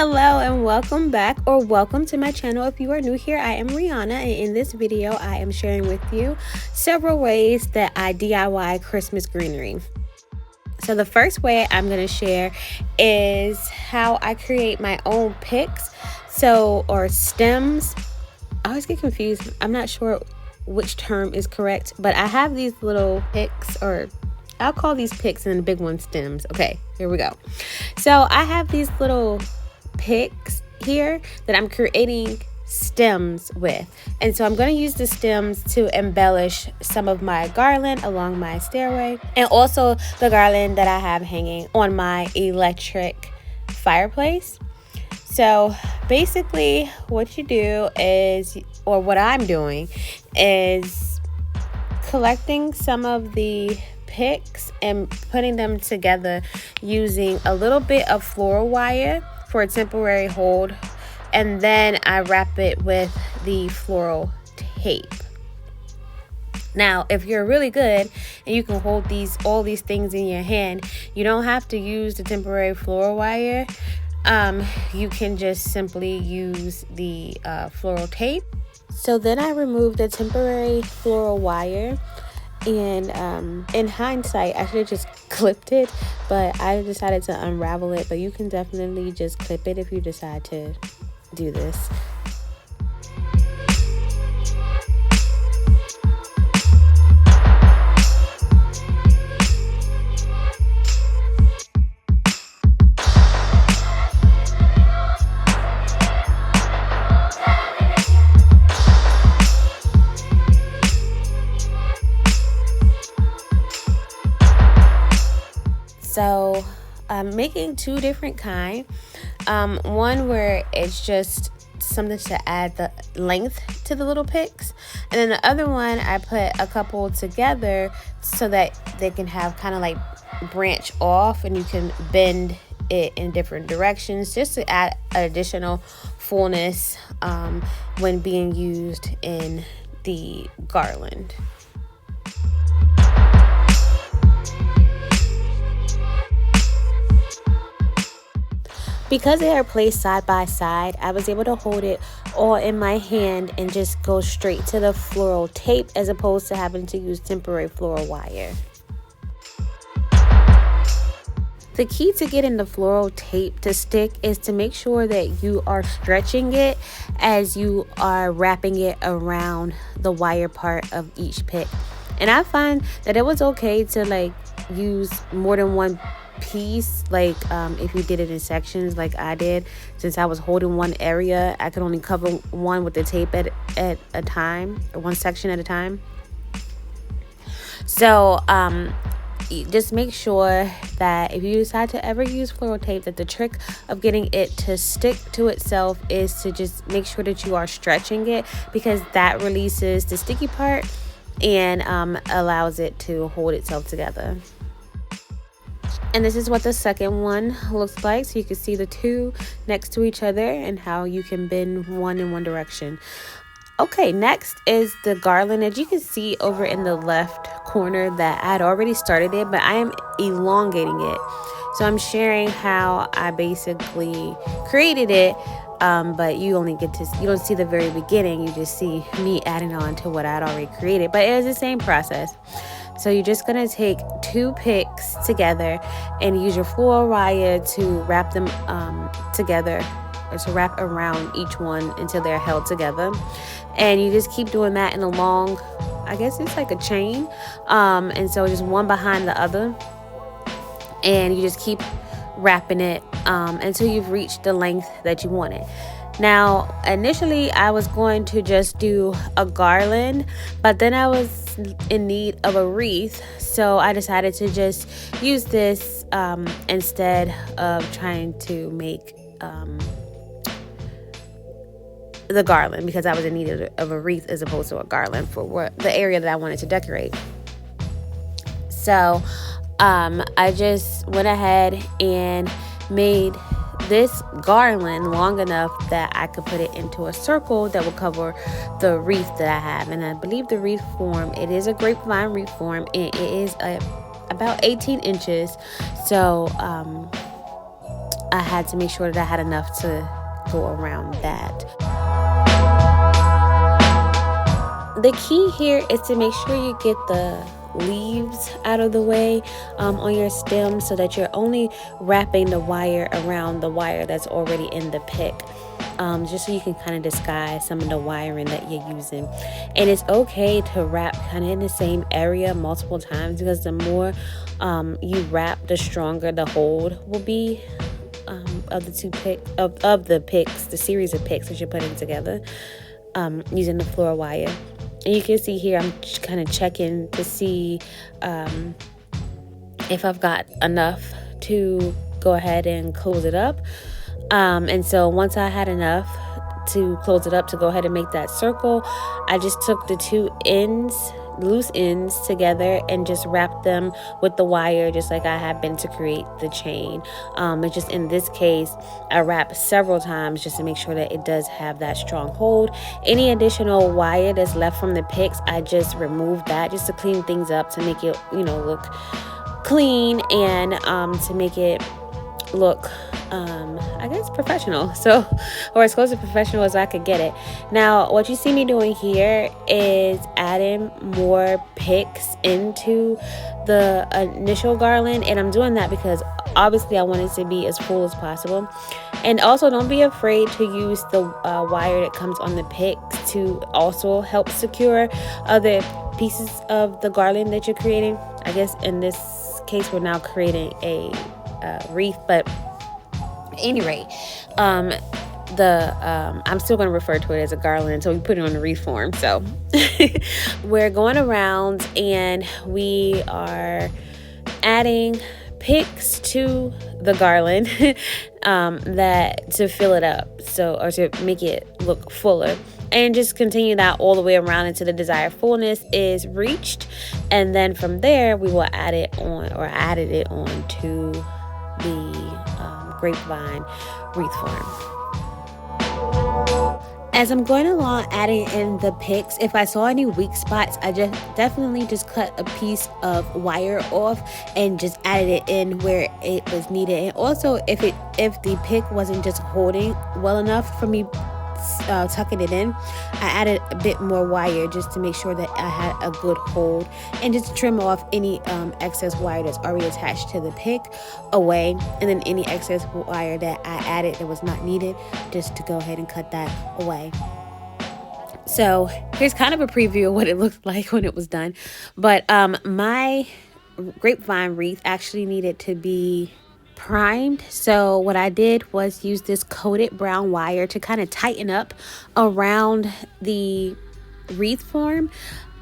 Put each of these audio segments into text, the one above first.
Hello and welcome back, or welcome to my channel. If you are new here, I am Rihanna, and in this video I am sharing with you several ways that I DIY Christmas greenery. So the first way I'm going to share is how I create my own picks, or stems. I always get confused. I'm not sure which term is correct, but I have these little picks, or I'll call these picks, and the big one stems. Okay, here we go. So I have these little picks here that I'm creating stems with, and so I'm going to use the stems to embellish some of my garland along my stairway, and also the garland that I have hanging on my electric fireplace. So basically what you do is, or what I'm doing is, collecting some of the picks and putting them together using a little bit of floral wire for a temporary hold, and then I wrap it with the floral tape. Now, if you're really good and you can hold all these things in your hand, you don't have to use the temporary floral wire. You can just simply use the floral tape. So then I removed the temporary floral wire, and in hindsight I should have just clipped it, but I decided to unravel it. But you can definitely just clip it if you decide to do this. So I'm making two different kinds. One where it's just something to add the length to the little picks, and then the other one I put a couple together so that they can have kind of like branch off, and you can bend it in different directions just to add additional fullness when being used in the garland. Because they are placed side by side, I was able to hold it all in my hand and just go straight to the floral tape, as opposed to having to use temporary floral wire. The key to getting the floral tape to stick is to make sure that you are stretching it as you are wrapping it around the wire part of each pick. And I find that it was okay to use more than one piece, if you did it in sections like I did. Since I was holding one area, I could only cover one with the tape at a time, or one section at a time. So just make sure that if you decide to ever use floral tape, that the trick of getting it to stick to itself is to just make sure that you are stretching it, because that releases the sticky part and allows it to hold itself together. And this is what the second one looks like. So you can see the two next to each other and how you can bend one in one direction. Okay, next is the garland. As you can see over in the left corner, that I had already started it, but I am elongating it. So I'm sharing how I basically created it, but you don't see the very beginning. You just see me adding on to what I'd already created. But it is the same process. So you're just going to take two picks together and use your floral wire to wrap them together, or to wrap around each one until they're held together. And you just keep doing that in a long, I guess it's like a chain. And so just one behind the other. And you just keep wrapping it until you've reached the length that you wanted. Now, initially I was going to just do a garland, but then I was in need of a wreath, so I decided to just use this instead of trying to make the garland, because I was in need of a wreath as opposed to a garland for the area that I wanted to decorate. So I just went ahead and made this garland long enough that I could put it into a circle that will cover the wreath that I have. And I believe the wreath form, it is a grapevine wreath form, and it is about 18 inches. So I had to make sure that I had enough to go around that. The key here is to make sure you get the leaves out of the way on your stem, so that you're only wrapping the wire around the wire that's already in the pick, just so you can kind of disguise some of the wiring that you're using. And it's okay to wrap kind of in the same area multiple times, because the more you wrap, the stronger the hold will be of the picks, the series of picks that you're putting together using the floor wire. And you can see here, I'm kind of checking to see if I've got enough to go ahead and close it up. And so once I had enough to close it up to go ahead and make that circle, I just took the two loose ends together and just wrapped them with the wire, just like I had been to create the chain. It's just in this case, I wrapped several times just to make sure that it does have that strong hold. Any additional wire that's left from the picks, I just removed that just to clean things up, to make it, look clean, and to make it look I guess professional, so, or as close to professional as I could get it. Now what you see me doing here is adding more picks into the initial garland, and I'm doing that because obviously I want it to be as full as possible. And also, don't be afraid to use the wire that comes on the picks to also help secure other pieces of the garland that you're creating. I guess in this case we're now creating a wreath, but at any rate, I'm still going to refer to it as a garland until we put it on the wreath form. So we're going around and we are adding picks to the garland that to fill it up, or to make it look fuller, and just continue that all the way around until the desired fullness is reached. And then from there we will added it on to the grapevine wreath form. As I'm going along adding in the picks, if I saw any weak spots, I definitely cut a piece of wire off and just added it in where it was needed. And also, if the pick wasn't just holding well enough for me tucking it in, I added a bit more wire just to make sure that I had a good hold, and just trim off any excess wire that's already attached to the pick away, and then any excess wire that I added that was not needed, just to go ahead and cut that away. So here's kind of a preview of what it looked like when it was done. But my grapevine wreath actually needed to be primed. So what I did was use this coated brown wire to kind of tighten up around the wreath form.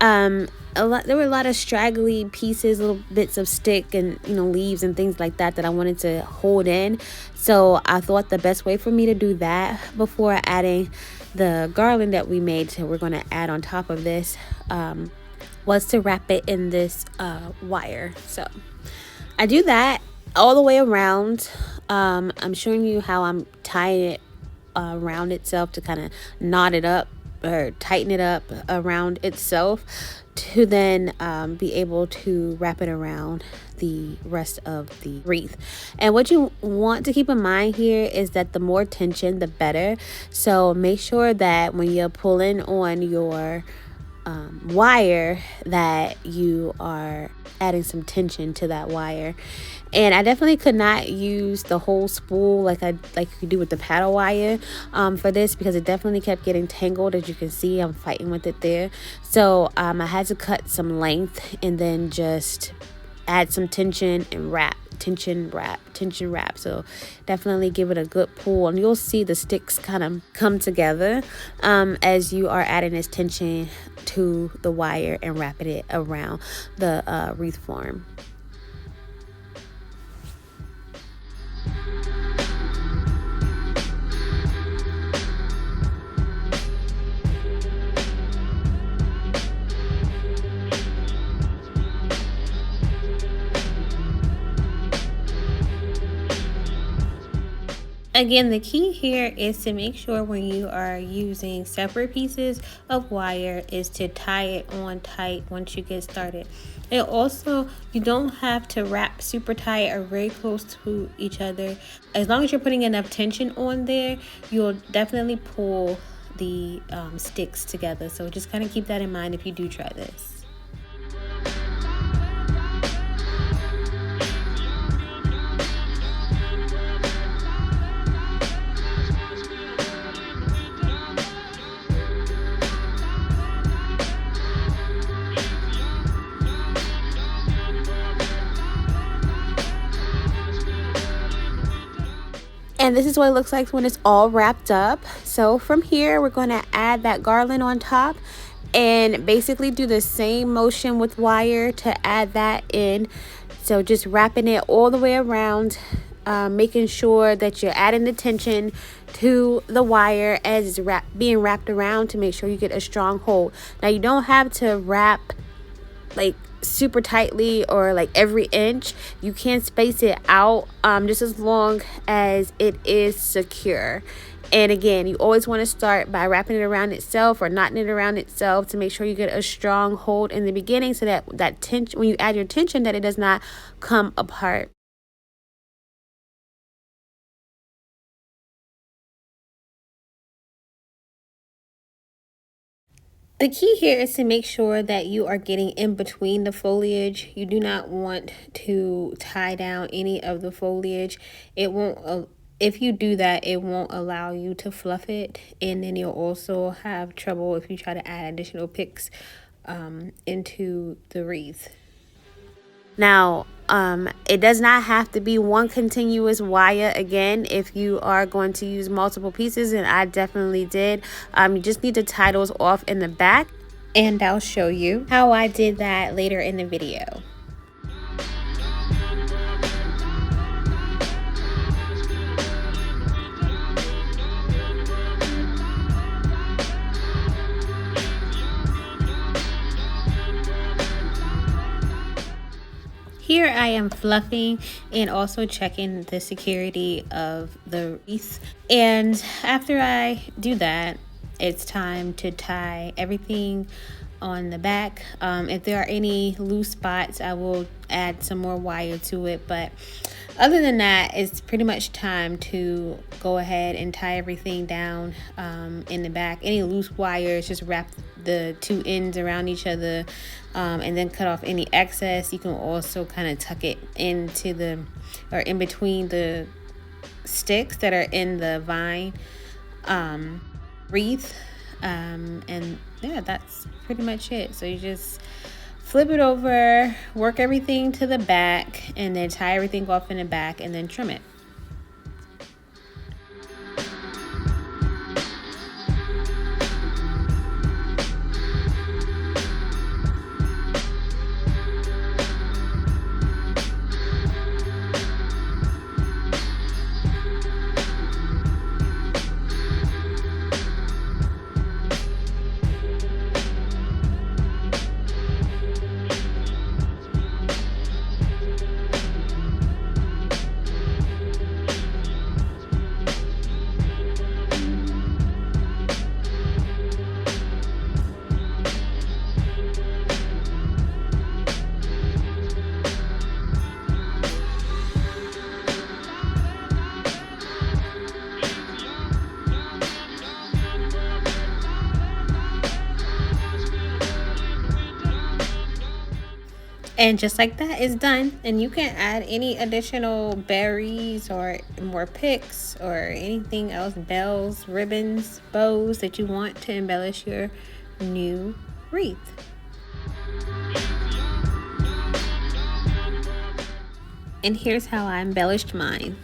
There were a lot of straggly pieces, little bits of stick and leaves and things like that I wanted to hold in. So I thought the best way for me to do that before adding the garland that we made, so we're going to add on top of this, was to wrap it in this wire. So I do that all the way around. I'm showing you how I'm tying it around itself to kind of knot it up or tighten it up around itself, to then be able to wrap it around the rest of the wreath. And what you want to keep in mind here is that the more tension, the better. So make sure that when you're pulling on your wire, that you are adding some tension to that wire. And I definitely could not use the whole spool like you do with the paddle wire for this, because it definitely kept getting tangled. As you can see, I'm fighting with it there. So I had to cut some length and then just add some tension and wrap. Tension, wrap. So definitely give it a good pull, and you'll see the sticks kind of come together as you are adding this tension to the wire and wrapping it around the wreath form. Again, the key here is to make sure when you are using separate pieces of wire is to tie it on tight once you get started. And also, you don't have to wrap super tight or very close to each other. As long as you're putting enough tension on there, you'll definitely pull the sticks together. So just kind of keep that in mind if you do try this. And this is what it looks like when it's all wrapped up. So from here, we're going to add that garland on top and basically do the same motion with wire to add that in. So just wrapping it all the way around, making sure that you're adding the tension to the wire as it's being wrapped around to make sure you get a strong hold. Now you don't have to wrap like super tightly or like every inch. You can space it out just as long as it is secure. And again, you always want to start by wrapping it around itself or knotting it around itself to make sure you get a strong hold in the beginning, so that tension, when you add your tension, that it does not come apart. The key here is to make sure that you are getting in between the foliage. You do not want to tie down any of the foliage. It won't, if you do that, it won't allow you to fluff it. And then you'll also have trouble if you try to add additional picks into the wreath. Now, it does not have to be one continuous wire. Again, if you are going to use multiple pieces, and I definitely did, you just need to tie those off in the back, and I'll show you how I did that later in the video. Here I am fluffing and also checking the security of the wreath. And after I do that, it's time to tie everything on the back. If there are any loose spots, I will add some more wire to it. But other than that, it's pretty much time to go ahead and tie everything down in the back. Any loose wires, just wrap the two ends around each other and then cut off any excess. You can also kind of tuck it into the, or in between the sticks that are in the vine wreath. And yeah, that's pretty much it. So you just flip it over, work everything to the back, and then tie everything off in the back and then trim it. And just like that, it's done. And you can add any additional berries or more picks or anything else, bells, ribbons, bows that you want to embellish your new wreath. And here's how I embellished mine.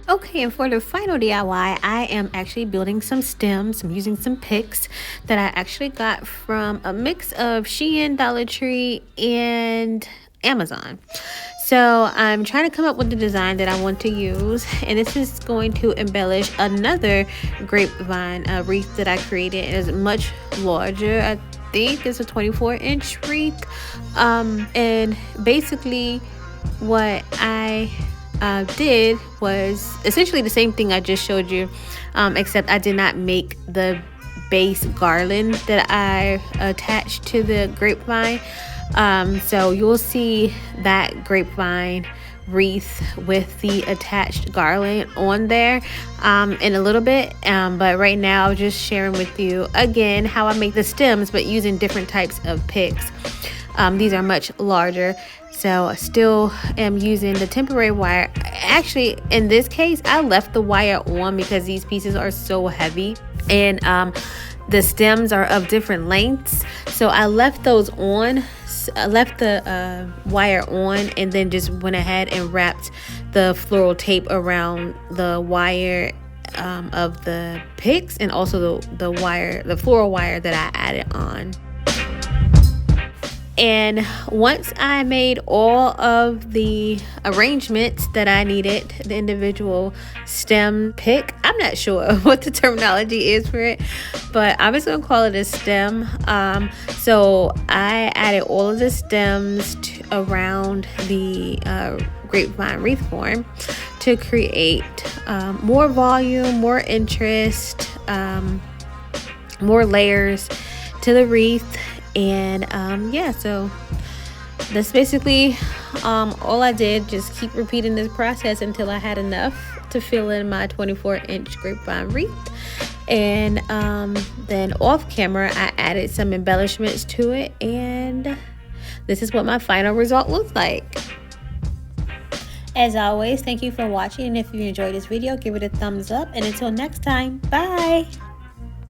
Okay, and for the final DIY, I am actually building some stems. I'm using some picks that I actually got from a mix of Shein, Dollar Tree, and Amazon. So I'm trying to come up with the design that I want to use, and this is going to embellish another grapevine wreath that I created. It is much larger. I think it's a 24-inch wreath, and basically what I did was essentially the same thing I just showed you, except I did not make the base garland that I attached to the grapevine. So you'll see that grapevine wreath with the attached garland on there in a little bit, but right now I'm just sharing with you again how I make the stems, but using different types of picks. These are much larger, so I still am using the temporary wire. Actually, in this case, I left the wire on because these pieces are so heavy, and the stems are of different lengths, so I left those on. I left the wire on, and then just went ahead and wrapped the floral tape around the wire of the picks, and also the floral wire that I added on. And once I made all of the arrangements that I needed, the individual stem pick, I'm not sure what the terminology is for it, but I'm just gonna call it a stem. So I added all of the stems around the grapevine wreath form to create more volume, more interest, more layers to the wreath. And yeah, so that's basically all I did. Just keep repeating this process until I had enough to fill in my 24-inch grapevine wreath. And then off camera I added some embellishments to it, and this is what my final result looks like. As always, thank you for watching, and if you enjoyed this video, give it a thumbs up, and until next time, bye.